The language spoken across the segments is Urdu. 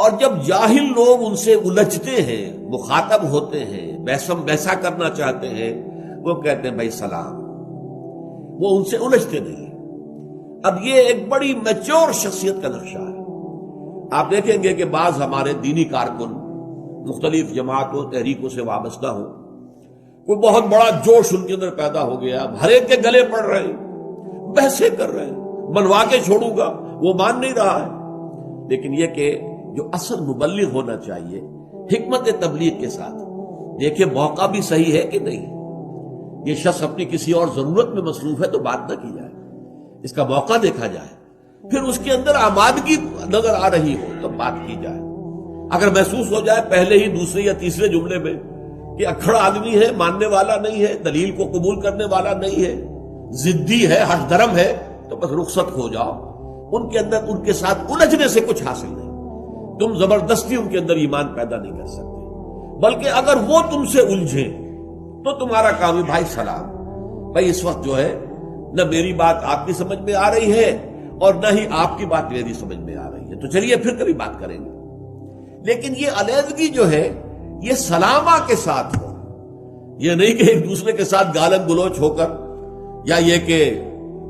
اور جب جاہل لوگ ان سے الجھتے ہیں، مخاطب ہوتے ہیں، بحثم بحثا کرنا چاہتے ہیں، وہ کہتے ہیں بھائی سلام، وہ ان سے الجھتے نہیں۔ اب یہ ایک بڑی میچور شخصیت کا نقشہ ہے۔ آپ دیکھیں گے کہ بعض ہمارے دینی کارکن مختلف جماعتوں تحریکوں سے وابستہ ہوں، کوئی بہت بڑا جوش ان کے اندر پیدا ہو گیا، ہر ایک کے گلے پڑ رہے ہیں، بحثیں کر رہے ہیں، منوا کے چھوڑوں گا، وہ مان نہیں رہا ہے۔ لیکن یہ کہ جو اصل مبلغ ہونا چاہیے حکمت تبلیغ کے ساتھ دیکھیں موقع بھی صحیح ہے کہ نہیں، یہ شخص اپنی کسی اور ضرورت میں مصروف ہے تو بات نہ کی جائے، اس کا موقع دیکھا جائے، پھر اس کے اندر آمادگی نظر آ رہی ہو تو بات کی جائے۔ اگر محسوس ہو جائے پہلے ہی دوسرے یا تیسرے جملے میں کہ اکھڑ آدمی ہے، ماننے والا نہیں ہے، دلیل کو قبول کرنے والا نہیں ہے، ضدی ہے، ہٹ درم ہے، تو بس رخصت ہو جاؤ، ان کے اندر ان کے ساتھ الجھنے سے کچھ حاصل نہیں، تم زبردستی ان کے اندر ایمان پیدا نہیں کر سکتے، بلکہ اگر وہ تم سے الجھے تو تمہارا کام ہے بھائی سلام، بھائی اس وقت جو ہے نہ میری بات آپ کی سمجھ میں آ رہی ہے اور نہ ہی آپ کی بات میری سمجھ میں آ رہی ہے، تو چلیے پھر کبھی بات کریں گے۔ لیکن یہ علیحدگی جو ہے یہ سلامہ کے ساتھ ہو، یہ نہیں کہ ایک دوسرے کے ساتھ گالن گلوچ ہو کر، یا یہ کہ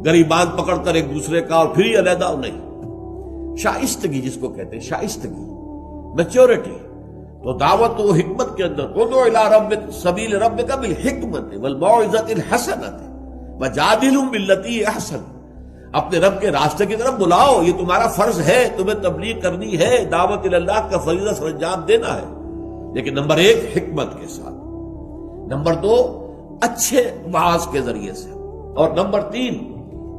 گریبان پکڑ کر ایک دوسرے کا اور پھر ہی علیحدہ ہو، نہیں۔ شائستگی جس کو کہتے ہیں، شائستگی، میچورٹی، تو دعوت و حکمت کے اندر ادعو الی ربک سبیل ربک بالحکمت والموعظۃ الحسنۃ وجادلہم باللتی احسن، اپنے رب کے راستے کی طرف بلاؤ، یہ تمہارا فرض ہے، تمہیں تبلیغ کرنی ہے، دعوت اللہ کا فریضہ سر انجام دینا ہے، لیکن نمبر 1 حکمت کے ساتھ، نمبر 2 اچھے واعظ کے ذریعے سے، اور نمبر 3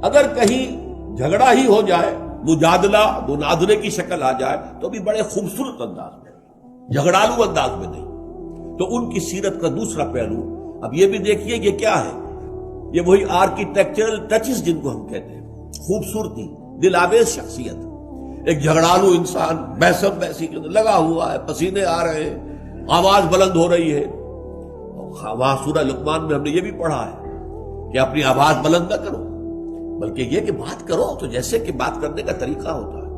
اگر کہیں جھگڑا ہی ہو جائے، مجادلہ مناظرے کی شکل آ جائے تو بھی بڑے خوبصورت انداز میں، جھگڑالو انداز میں نہیں۔ تو ان کی سیرت کا دوسرا پہلو اب یہ بھی دیکھیے یہ کیا ہے، یہ وہی آرکیٹیکچرل ٹچز جن کو ہم کہتے ہیں، خوبصورتی، دل آویز شخصیت، ایک جھگڑالو انسان بحثم بحثی کے اندر لگا ہوا ہے، پسینے آ رہے ہیں، آواز بلند ہو رہی ہے، وہاں سورہ لقمان میں ہم نے یہ بھی پڑھا ہے کہ اپنی آواز بلند نہ کرو، بلکہ یہ کہ بات کرو تو جیسے کہ بات کرنے کا طریقہ ہوتا ہے،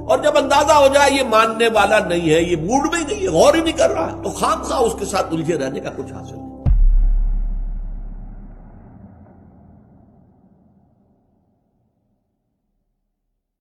اور جب اندازہ ہو جائے یہ ماننے والا نہیں ہے، یہ موڈ میں ہی نہیں ہے، غور ہی نہیں کر رہا ہے، تو خام خواہ اس کے ساتھ الجھے رہنے کا کچھ حاصل نہیں۔